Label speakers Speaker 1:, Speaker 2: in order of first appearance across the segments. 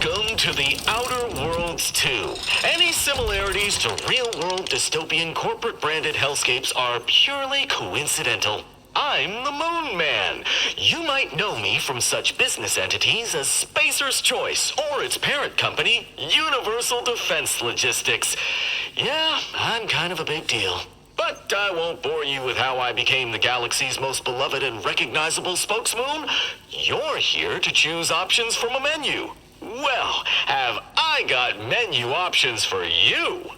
Speaker 1: Welcome to the Outer Worlds 2. Any similarities to real-world dystopian corporate-branded hellscapes are purely coincidental. I'm the Moon Man. You might know me from such business entities as Spacer's Choice or its parent company, Universal Defense Logistics. Yeah, I'm kind of a big deal. But I won't bore you with how I became the galaxy's most beloved and recognizable spokesmoon. You're here to choose options from a menu. Well, have I got menu options for you?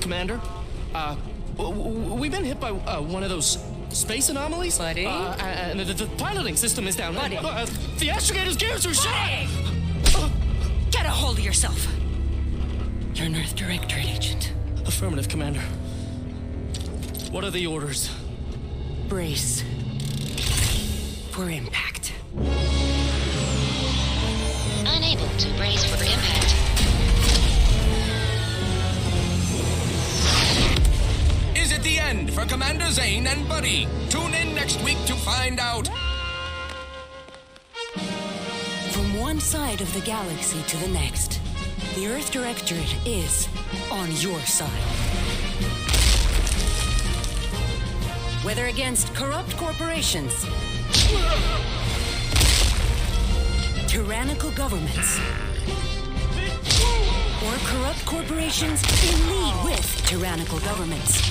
Speaker 2: Commander, we've been hit by one of those space anomalies.
Speaker 3: Buddy?
Speaker 2: And the piloting system is down.
Speaker 3: Buddy?
Speaker 2: The astrogator's gears are shot!
Speaker 3: Get a hold of yourself. You're an Earth Directorate agent.
Speaker 2: Affirmative, Commander. What are the orders?
Speaker 3: Brace for impact.
Speaker 4: Unable to brace for impact.
Speaker 5: Is it the end for Commander Zane and Buddy? Tune in next week to find out.
Speaker 3: From one side of the galaxy to the next, the Earth Directorate is on your side. Whether against corrupt corporations, tyrannical governments, or corrupt corporations in league with tyrannical governments,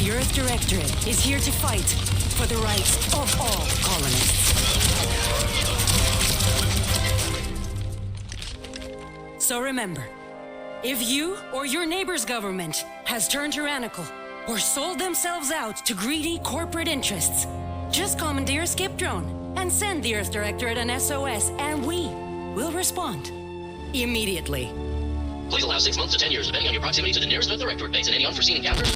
Speaker 3: the Earth Directorate is here to fight for the rights of all colonists. So remember, if you or your neighbor's government has turned tyrannical or sold themselves out to greedy corporate interests, just commandeer a skip drone and send the Earth Directorate an SOS, and we will respond immediately.
Speaker 6: Please allow 6 months to 10 years, depending on your proximity to the nearest Earth Directorate base and any unforeseen encounters.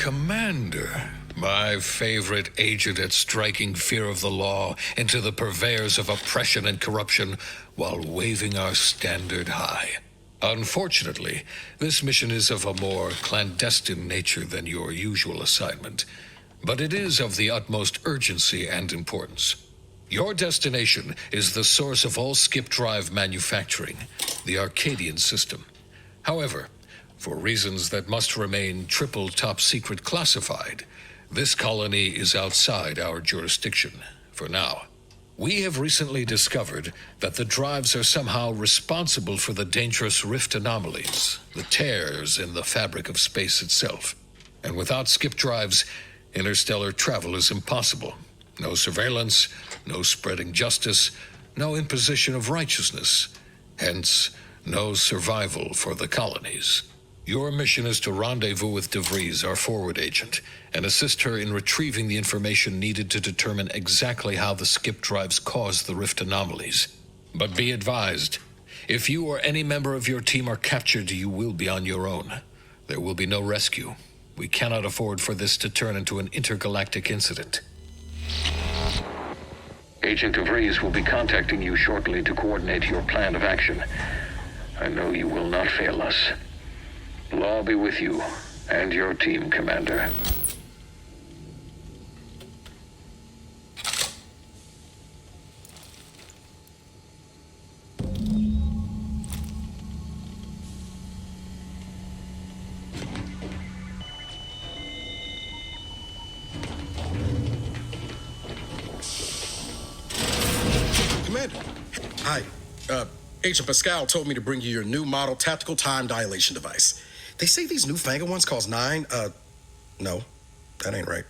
Speaker 7: Commander, my favorite agent at striking fear of the law into the purveyors of oppression and corruption while waving our standard high. Unfortunately, this mission is of a more clandestine nature than your usual assignment, but it is of the utmost urgency and importance. Your destination is the source of all skip drive manufacturing, the Arcadian system. However, for reasons that must remain triple top secret classified, this colony is outside our jurisdiction for now. We have recently discovered that the drives are somehow responsible for the dangerous rift anomalies, the tears in the fabric of space itself. And without skip drives, interstellar travel is impossible. No surveillance, no spreading justice, no imposition of righteousness. Hence, no survival for the colonies. Your mission is to rendezvous with 𝓣𝓱𝓮, our forward agent, and assist her in retrieving the information needed to determine exactly how the skip drives cause the rift anomalies. But be advised, if you or any member of your team are captured, you will be on your own. There will be no rescue. We cannot afford for this to turn into an intergalactic incident.
Speaker 8: Agent 𝓣𝓱𝓮 will be contacting you shortly to coordinate your plan of action. I know you will not fail us. Law be with you and your team, Commander.
Speaker 9: Commander. Hi. Agent Pascal told me to bring you your new model tactical time dilation device. They say these newfangled ones cost no, that ain't right.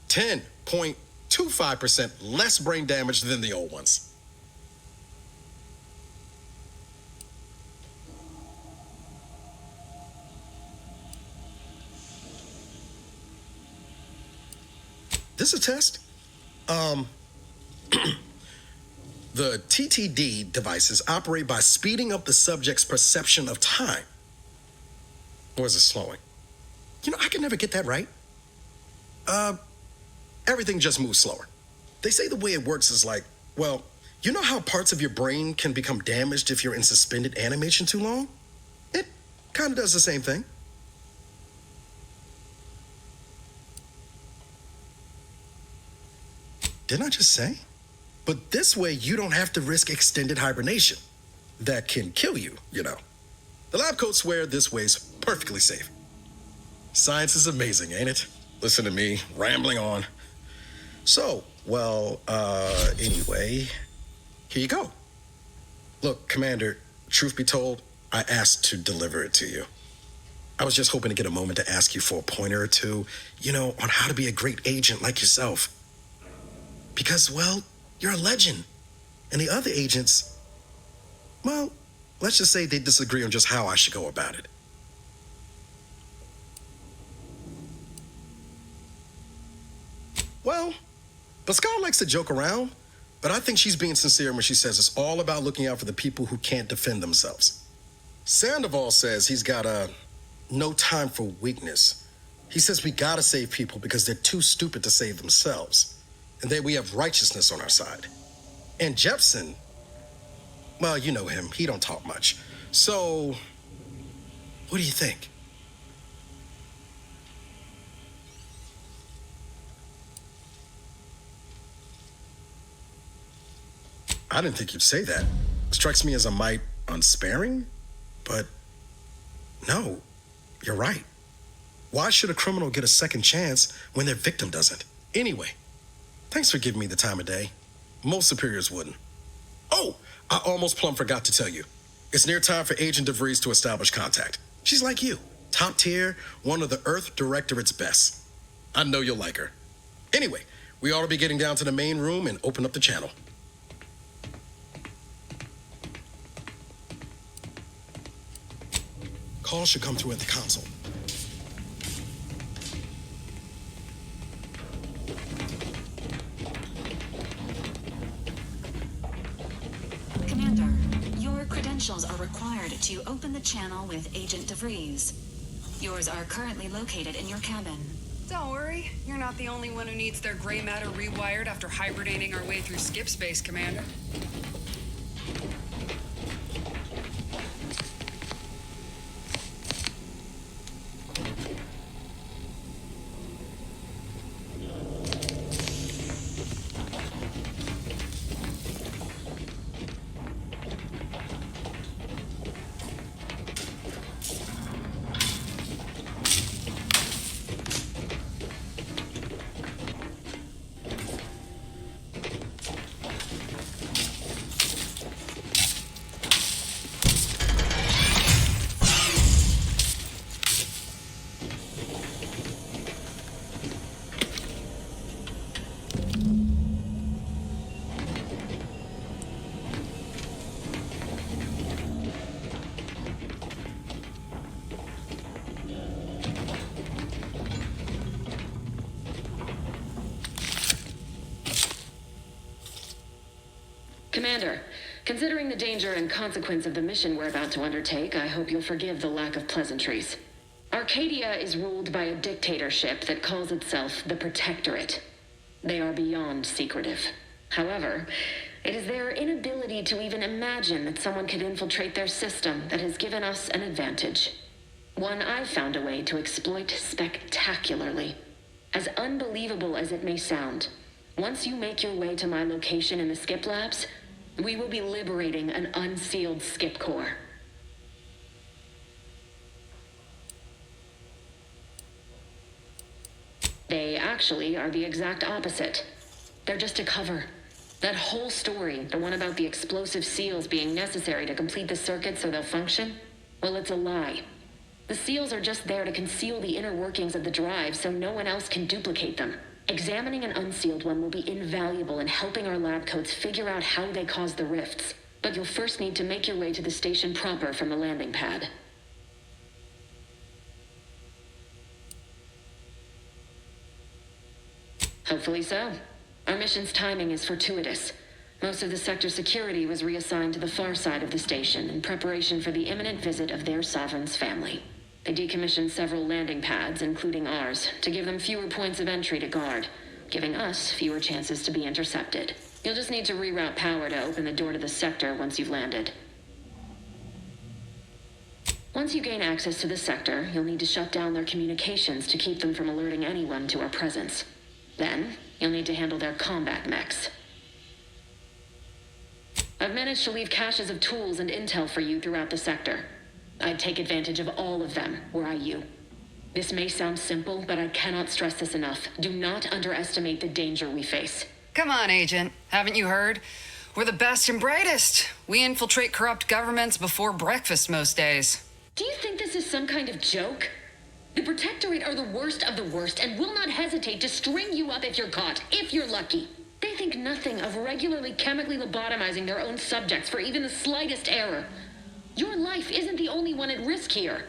Speaker 9: 10.25% less brain damage than the old ones. This a test? The TTD devices operate by speeding up the subject's perception of time. Or is it slowing? You know, I can never get that right. Everything just moves slower. They say the way it works is like, well, you know how parts of your brain can become damaged if you're in suspended animation too long? It kind of does the same thing. Didn't I just say? But this way, you don't have to risk extended hibernation. That can kill you, you know. The lab coats swear this way's perfectly safe. Science is amazing, ain't it? Listen to me, rambling on. So, anyway, here you go. Look, Commander, truth be told, I asked to deliver it to you. I was just hoping to get a moment to ask you for a pointer or two, you know, on how to be a great agent like yourself. Because, well, you're a legend. And the other agents, well, let's just say they disagree on just how I should go about it. Well, Pascal likes to joke around, but I think she's being sincere when she says it's all about looking out for the people who can't defend themselves. Sandoval says he's got no time for weakness. He says we gotta save people because they're too stupid to save themselves, and that we have righteousness on our side. And Jepson, well, you know him. He don't talk much. So, what do you think? I didn't think you'd say that. Strikes me as a mite unsparing, but no, you're right. Why should a criminal get a second chance when their victim doesn't? Anyway, thanks for giving me the time of day. Most superiors wouldn't. Oh, I almost plumb forgot to tell you. It's near time for Agent 𝓣𝓱𝓮 to establish contact. She's like you, top tier, one of the Earth Directorate's best. I know you'll like her. Anyway, we ought to be getting down to the main room and open up the channel. Calls should come through at the console.
Speaker 10: Commander, your credentials are required to open the channel with Agent 𝓣𝓱𝓮. Yours are currently located in your cabin.
Speaker 11: Don't worry, you're not the only one who needs their gray matter rewired after hibernating our way through skip space, Commander.
Speaker 12: Commander, considering the danger and consequence of the mission we're about to undertake, I hope you'll forgive the lack of pleasantries. Arcadia is ruled by a dictatorship that calls itself the Protectorate. They are beyond secretive. However, it is their inability to even imagine that someone could infiltrate their system that has given us an advantage. One I've found a way to exploit spectacularly. As unbelievable as it may sound, once you make your way to my location in the skip labs, we will be liberating an unsealed skip core. They actually are the exact opposite. They're just a cover. That whole story, the one about the explosive seals being necessary to complete the circuit so they'll function, well, it's a lie. The seals are just there to conceal the inner workings of the drive so no one else can duplicate them. Examining an unsealed one will be invaluable in helping our lab coats figure out how they cause the rifts. But you'll first need to make your way to the station proper from the landing pad. Hopefully so. Our mission's timing is fortuitous. Most of the sector security was reassigned to the far side of the station in preparation for the imminent visit of their sovereign's family. They decommissioned several landing pads, including ours, to give them fewer points of entry to guard, giving us fewer chances to be intercepted. You'll just need to reroute power to open the door to the sector once you've landed. Once you gain access to the sector, you'll need to shut down their communications to keep them from alerting anyone to our presence. Then, you'll need to handle their combat mechs. I've managed to leave caches of tools and intel for you throughout the sector. I'd take advantage of all of them, were I you. This may sound simple, but I cannot stress this enough. Do not underestimate the danger we face.
Speaker 11: Come on, Agent. Haven't you heard? We're the best and brightest. We infiltrate corrupt governments before breakfast most days.
Speaker 12: Do you think this is some kind of joke? The Protectorate are the worst of the worst and will not hesitate to string you up if you're caught, if you're lucky. They think nothing of regularly chemically lobotomizing their own subjects for even the slightest error. Your life isn't the only one at risk here.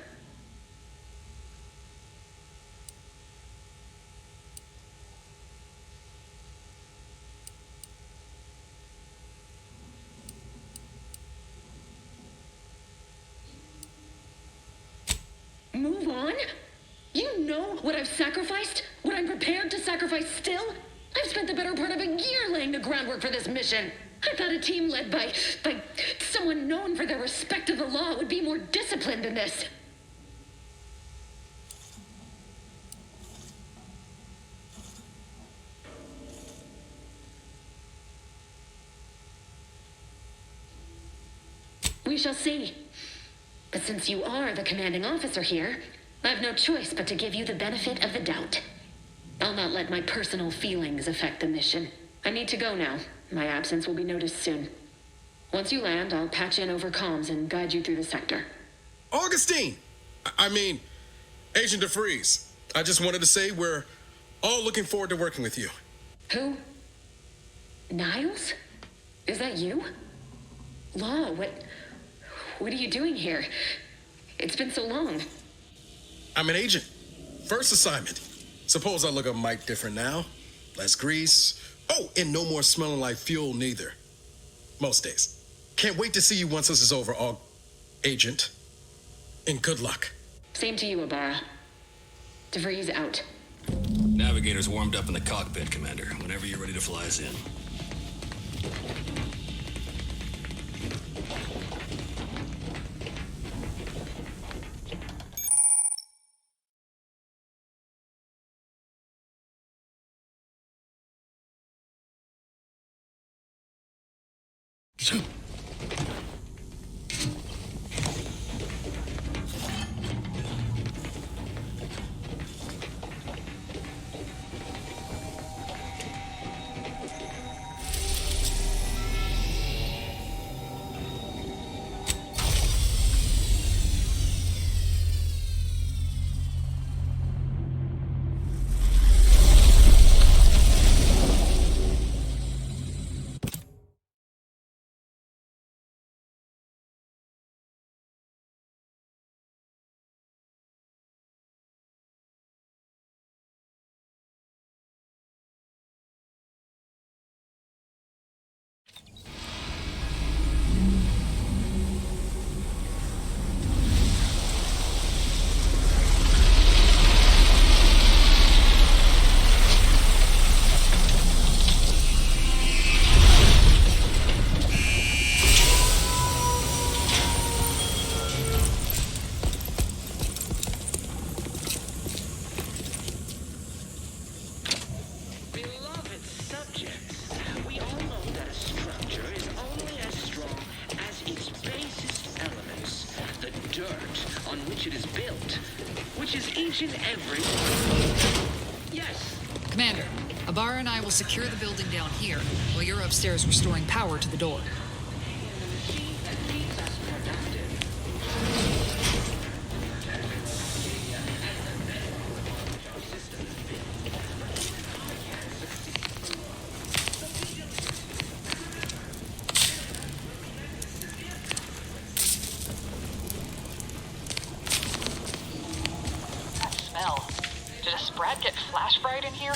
Speaker 12: Move on? You know what I've sacrificed? What I'm prepared to sacrifice still? I've spent the better part of a year laying the groundwork for this mission. I thought a team led by someone known for their respect of the law would be more disciplined than this. We shall see. But since you are the commanding officer here, I have no choice but to give you the benefit of the doubt. I'll not let my personal feelings affect the mission. I need to go now. My absence will be noticed soon. Once you land, I'll patch in over comms and guide you through the sector.
Speaker 9: Augustine! Agent 𝓚-𝓭. I just wanted to say we're all looking forward to working with you.
Speaker 12: Who? Niles? Is that you? Law, what are you doing here? It's been so long.
Speaker 9: I'm an agent. First assignment. Suppose I look a mite different now. Less grease. Oh, and no more smelling like fuel neither. Most days. Can't wait to see you once this is over, Agent. And good luck.
Speaker 12: Same to you, Ibarra. 𝓣𝓱𝓮 out.
Speaker 13: Navigator's warmed up in the cockpit, Commander. Whenever you're ready to fly us in.
Speaker 11: Commander, Ibarra and I will secure the building down here, while you're upstairs restoring power to the door.
Speaker 14: That smell. Did a Sprat get flash fried in here?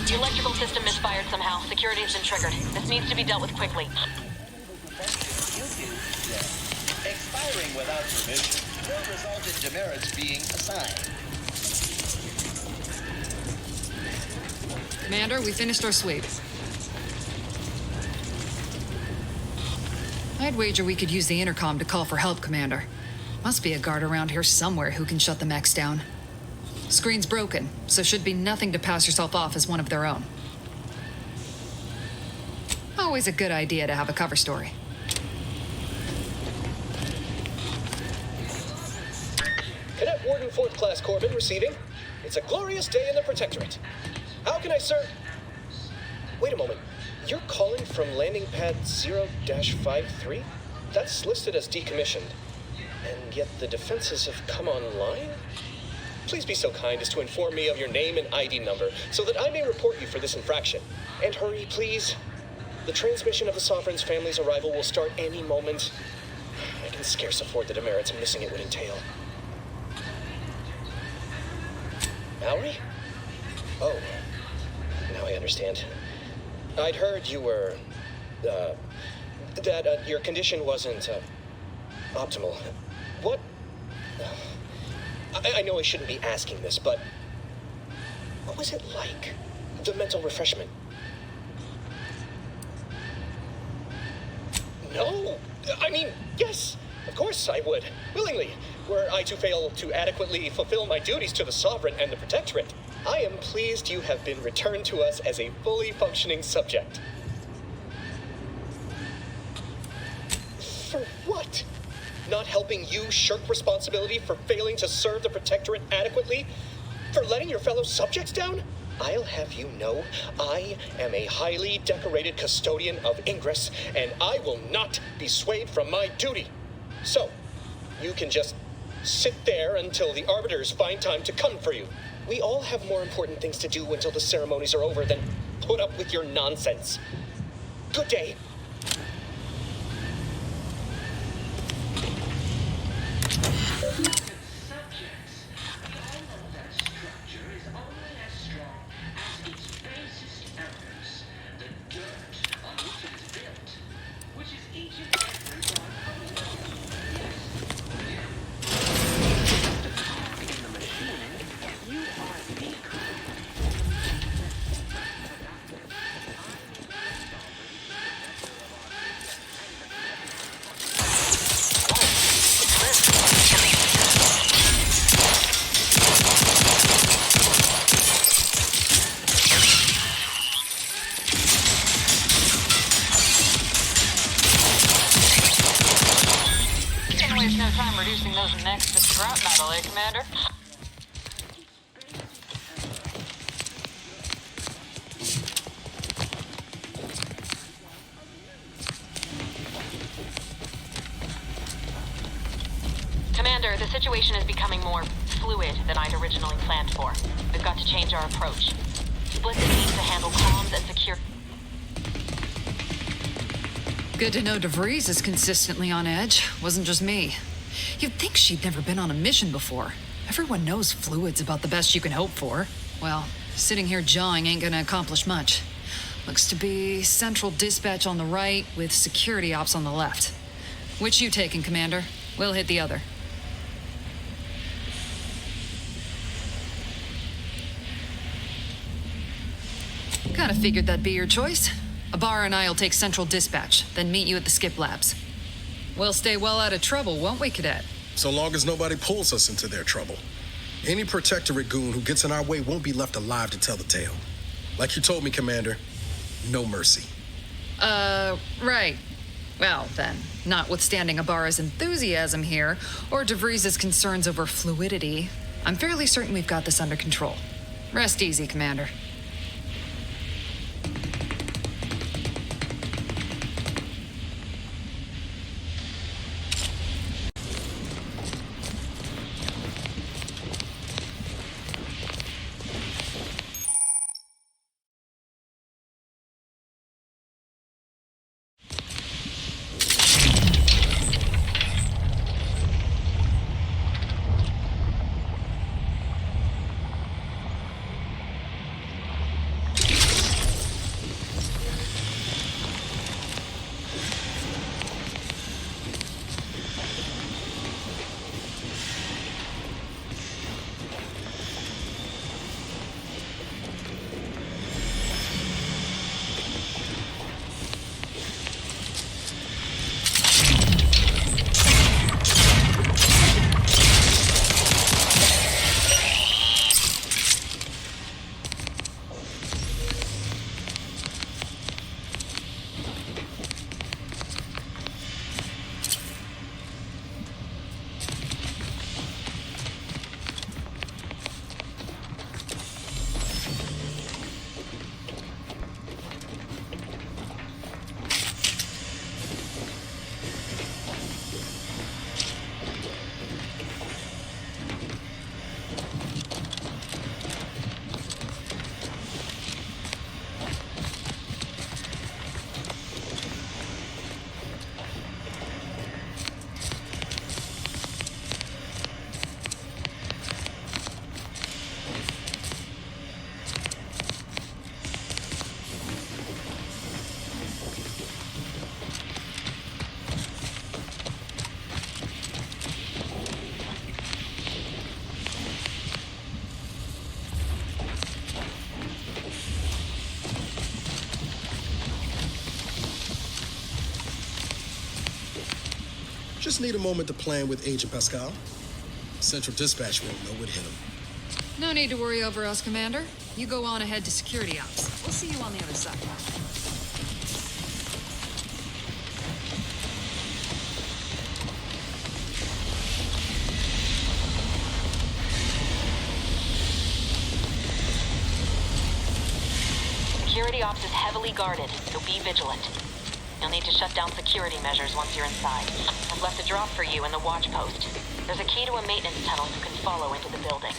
Speaker 14: The electrical system misfired somehow. Security has been triggered. This needs to be dealt with quickly.
Speaker 15: Expiring without permission will result in demerits being assigned.
Speaker 11: Commander, we finished our sweep. I'd wager we could use the intercom to call for help, Commander. Must be a guard around here somewhere who can shut the mechs down. Screen's broken, so should be nothing to pass yourself off as one of their own. Always a good idea to have a cover story.
Speaker 16: Cadet Warden 4th Class Corbin receiving. It's a glorious day in the Protectorate. How can I serve? Wait a moment. You're calling from landing pad 0-53? That's listed as decommissioned. And yet the defenses have come online? Please be so kind as to inform me of your name and ID number so that I may report you for this infraction. And hurry, please. The transmission of the Sovereign's family's arrival will start any moment. I can scarce afford the demerits missing it would entail. Mallory? Oh, now I understand. I'd heard you were, that your condition wasn't, optimal. What? I know I shouldn't be asking this, but what was it like? The mental refreshment? No! I mean, yes! Of course I would. Willingly. Were I to fail to adequately fulfill my duties to the Sovereign and the Protectorate, I am pleased you have been returned to us as a fully functioning subject. For what? Not helping you shirk responsibility for failing to serve the Protectorate adequately? For letting your fellow subjects down? I'll have you know, I am a highly decorated custodian of Ingress, and I will not be swayed from my duty. So, you can just sit there until the Arbiters find time to come for you. We all have more important things to do until the ceremonies are over than put up with your nonsense. Good day.
Speaker 14: Next to scrap metal, eh, Commander? Commander, the situation is becoming more fluid than I'd originally planned for. We've got to change our approach. Split the team to handle comms and secure...
Speaker 11: Good to know 𝓣𝓱 is consistently on edge. Wasn't just me. You'd think she'd never been on a mission before. Everyone knows fluid's about the best you can hope for. Well, sitting here jawing ain't gonna accomplish much. Looks to be central dispatch on the right with security ops on the left. Which you taking, Commander? We'll hit the other. Kinda figured that'd be your choice. Ibarra and I'll take central dispatch, then meet you at the skip labs. We'll stay well out of trouble, won't we, Cadet?
Speaker 9: So long as nobody pulls us into their trouble. Any Protectorate goon who gets in our way won't be left alive to tell the tale. Like you told me, Commander, no mercy.
Speaker 11: Right. Well, then, notwithstanding Ibarra's enthusiasm here, or 𝓣𝓱's concerns over fluidity, I'm fairly certain we've got this under control. Rest easy, Commander.
Speaker 9: Just need a moment to plan with Agent Pascal. Central Dispatch won't know what hit him.
Speaker 11: No need to worry over us, Commander. You go on ahead to security ops. We'll see you on the other side.
Speaker 14: Security ops is heavily guarded, so be vigilant. You'll need to shut down security measures once you're inside. I've left a drop for you in the watch post. There's a key to a maintenance tunnel you can follow into the building.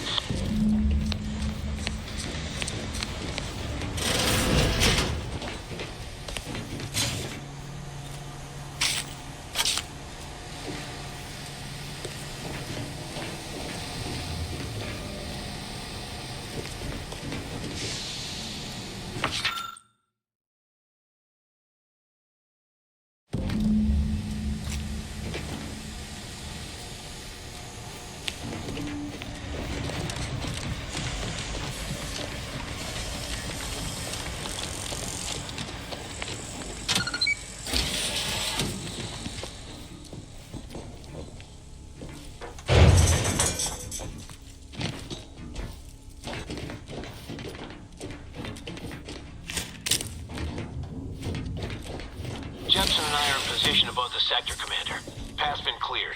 Speaker 17: Wilson and I are in position above the sector, Commander. Path's been cleared.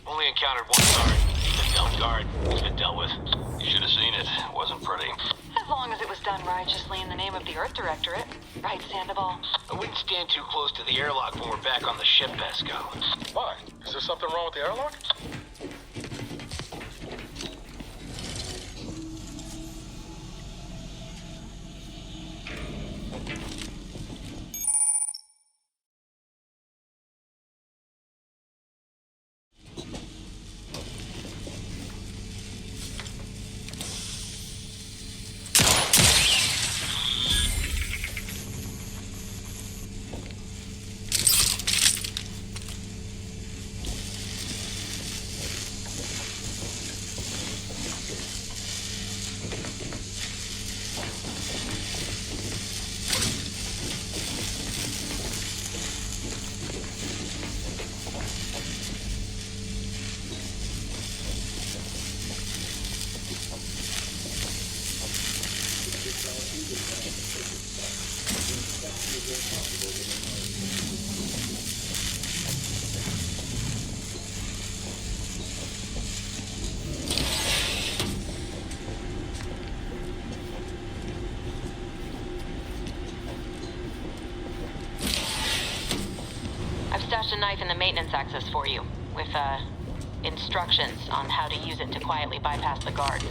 Speaker 17: Only encountered one guard. He's been dealt with.
Speaker 6: You should have seen it. It wasn't pretty.
Speaker 14: As long as it was done righteously in the name of the Earth Directorate. Right, Sandoval?
Speaker 17: I wouldn't stand too close to the airlock when we're back on the ship, Pesco.
Speaker 18: Why? Is there something wrong with the airlock?
Speaker 14: I've stashed a knife in the maintenance access for you, with, instructions on how to use it to quietly bypass the guards.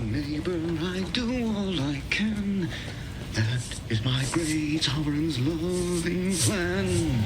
Speaker 19: Neighbor, I do all I can. That is my great sovereign's loving plan.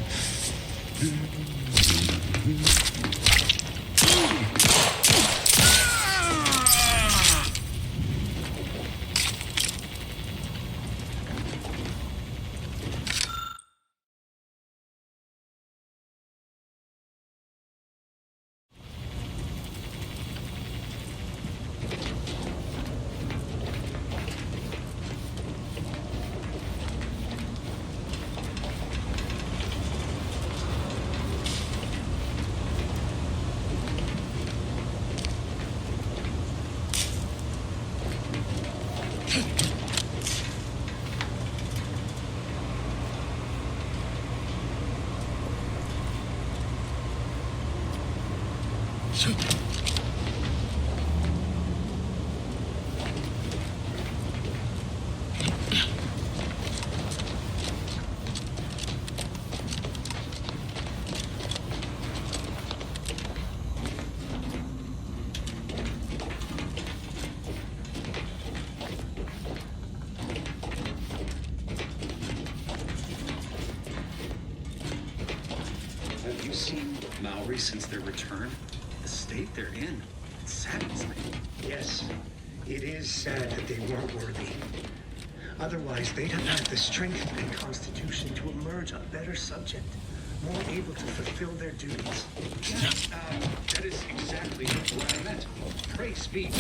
Speaker 20: Have you seen Maori since their return? The state they're in. It saddens me.
Speaker 21: Yes, it is sad that they weren't worthy. Otherwise, they'd have had the strength and constitution to emerge a better subject, more able to fulfill their duties.
Speaker 20: Yeah, that is exactly what I meant. Pray speak.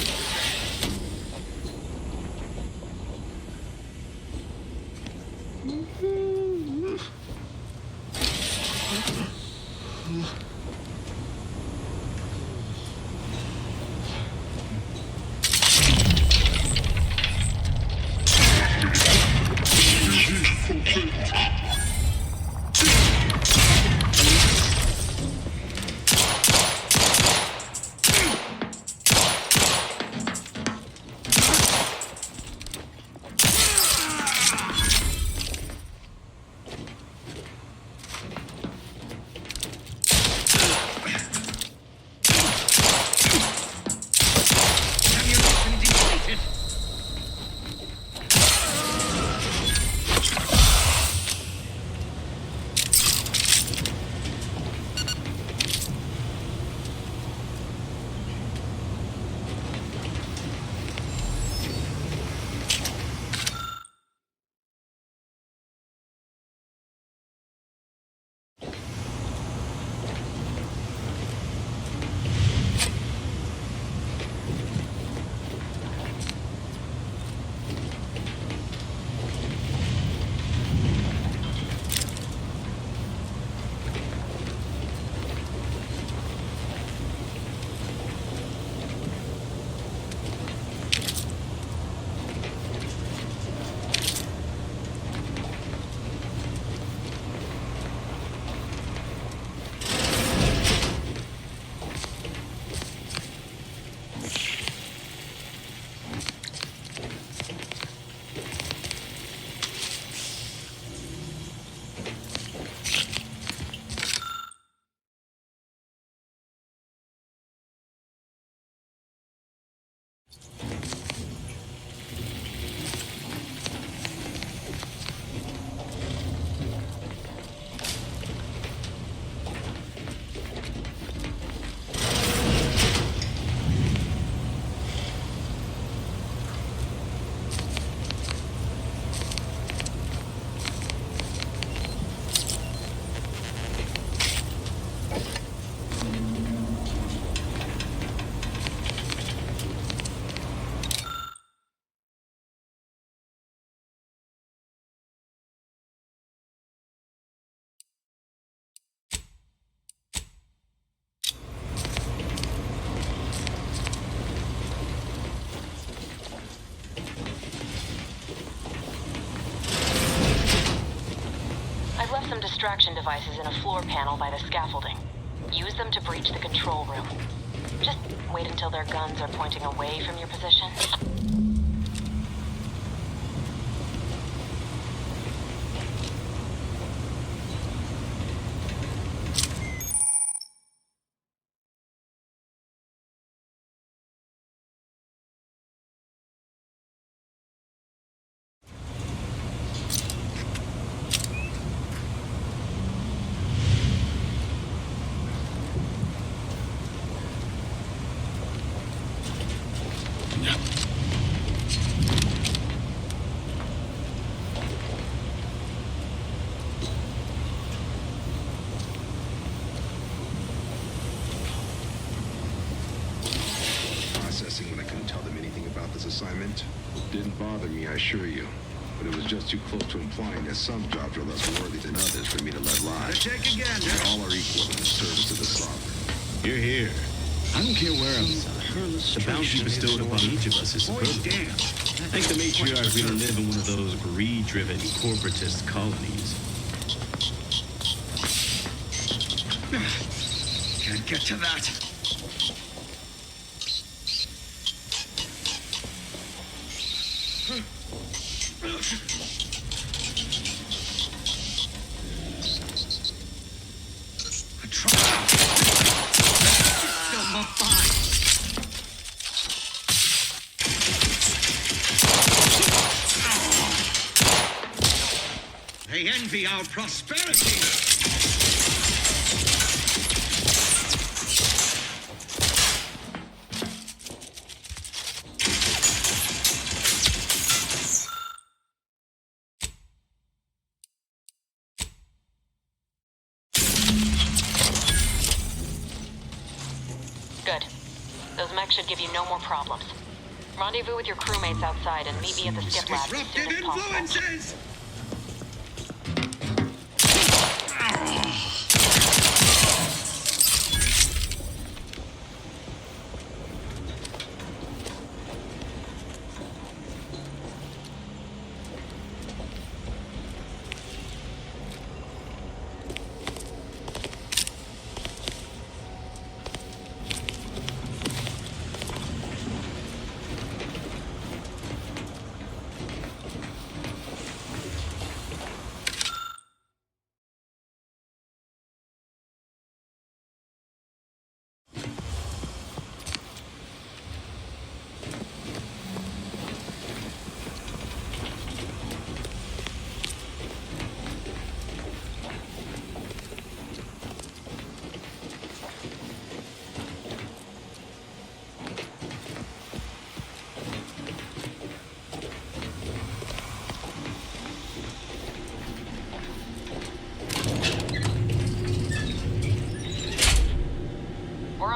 Speaker 14: distraction devices in a floor panel by the scaffolding. Use them to breach the control room. Just wait until their guns are pointing away from your position.
Speaker 1: When I couldn't tell them anything about this assignment. Didn't bother me, I assure you. But it was just too close to implying that some jobs are less worthy than others for me to let lie.
Speaker 19: Check again,
Speaker 1: and all are equal in the service of the sovereign.
Speaker 13: You're here. I don't care where I'm from. The bounty bestowed upon each of us is superb. I think the matriarch we don't live in one of those greed-driven corporatist colonies.
Speaker 19: Can't get to that. They envy our prosperity.
Speaker 14: Good. Those mechs should give you no more problems. Rendezvous with your crewmates outside and meet me at the skip lab as soon as possible.
Speaker 19: Influences!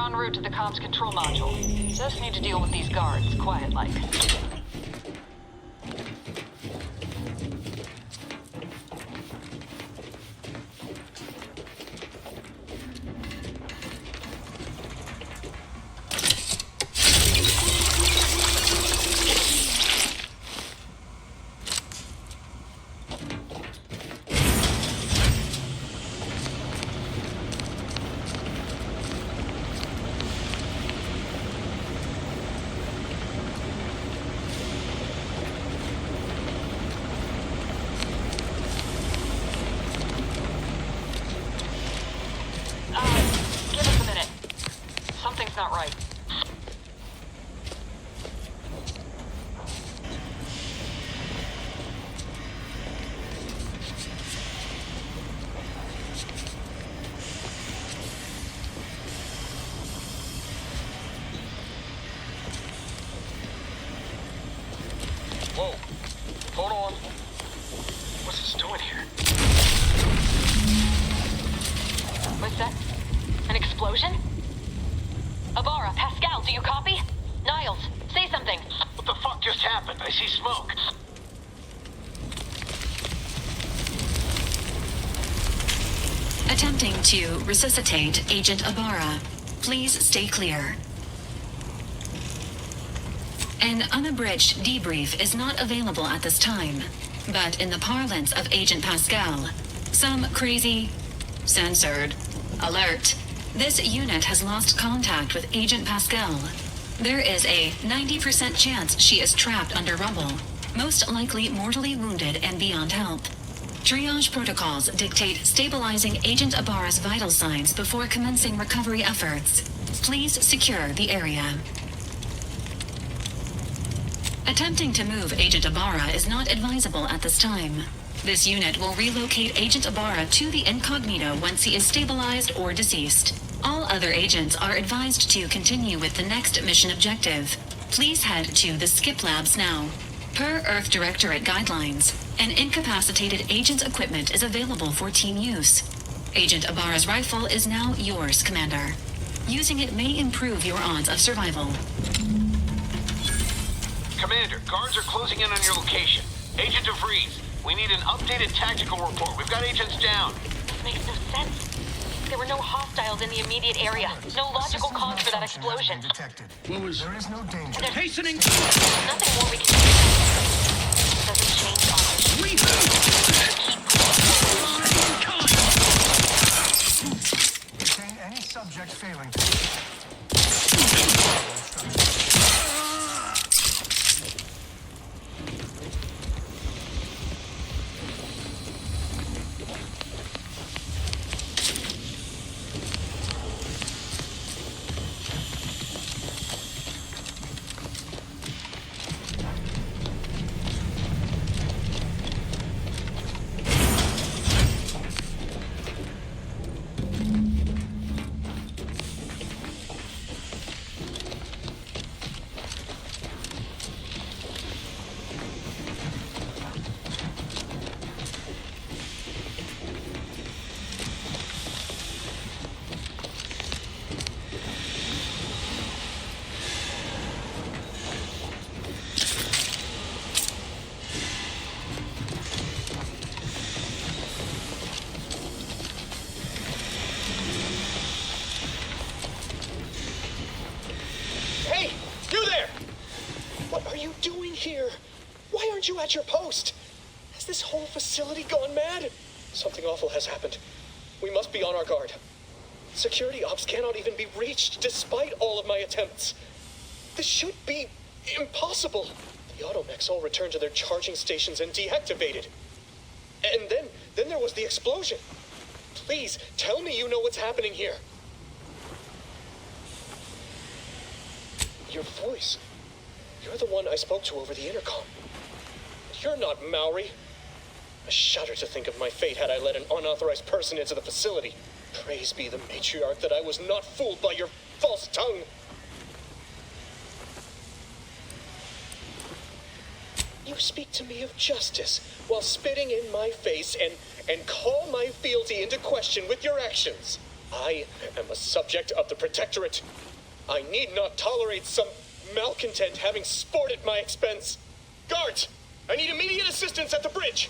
Speaker 14: En route to the comms control module. Just need to deal with these guards, quiet-like. Something's not right.
Speaker 18: Whoa. Hold on. What's this doing here?
Speaker 14: What's that? An explosion? Ibarra, Pascal, do you copy? Niles, say something.
Speaker 17: What the fuck just happened? I see smoke.
Speaker 10: Attempting to resuscitate Agent Ibarra. Please stay clear. An unabridged debrief is not available at this time, but in the parlance of Agent Pascal, Some crazy... censored. Alert. This unit has lost contact with Agent Pascal. There is a 90% chance she is trapped under rubble, most likely mortally wounded and beyond help. Triage protocols dictate stabilizing Agent Ibarra's vital signs before commencing recovery efforts. Please secure the area. Attempting to move Agent Ibarra is not advisable at this time. This unit will relocate Agent Ibarra to the incognito once he is stabilized or deceased. All other agents are advised to continue with the next mission objective. Please head to the Skip Labs now. Per Earth Directorate guidelines, an incapacitated agent's equipment is available for team use. Agent Ibarra's rifle is now yours, Commander. Using it may improve your odds of survival.
Speaker 17: Commander, guards are closing in on your location. Agent 𝓣𝓱, we need an updated tactical report. We've got agents down.
Speaker 14: This makes no sense. There were no hostiles in the immediate area. No logical cause for that explosion.
Speaker 13: What was...
Speaker 21: There is no danger.
Speaker 14: There's
Speaker 13: hastening!
Speaker 14: nothing more we can do. Doesn't change our
Speaker 21: Contain any subject failing. Here. Why aren't you at your post? Has this whole facility gone mad? Something awful has happened. We must be on our guard. Security ops cannot even be reached despite all of my attempts. This should be impossible. The automechs all returned to their charging stations and deactivated. And then there was the explosion. Please, tell me you know what's happening here. Your voice. You're the one I spoke to over the intercom. You're not Maori. I shudder to think of my fate had I let an unauthorized person into the facility. Praise be the matriarch that I was not fooled by your false tongue. You speak to me of justice while spitting in my face and call my fealty into question with your actions. I am a subject of the Protectorate. I need not tolerate some malcontent having sport at my expense. Guards, I need immediate assistance at the bridge.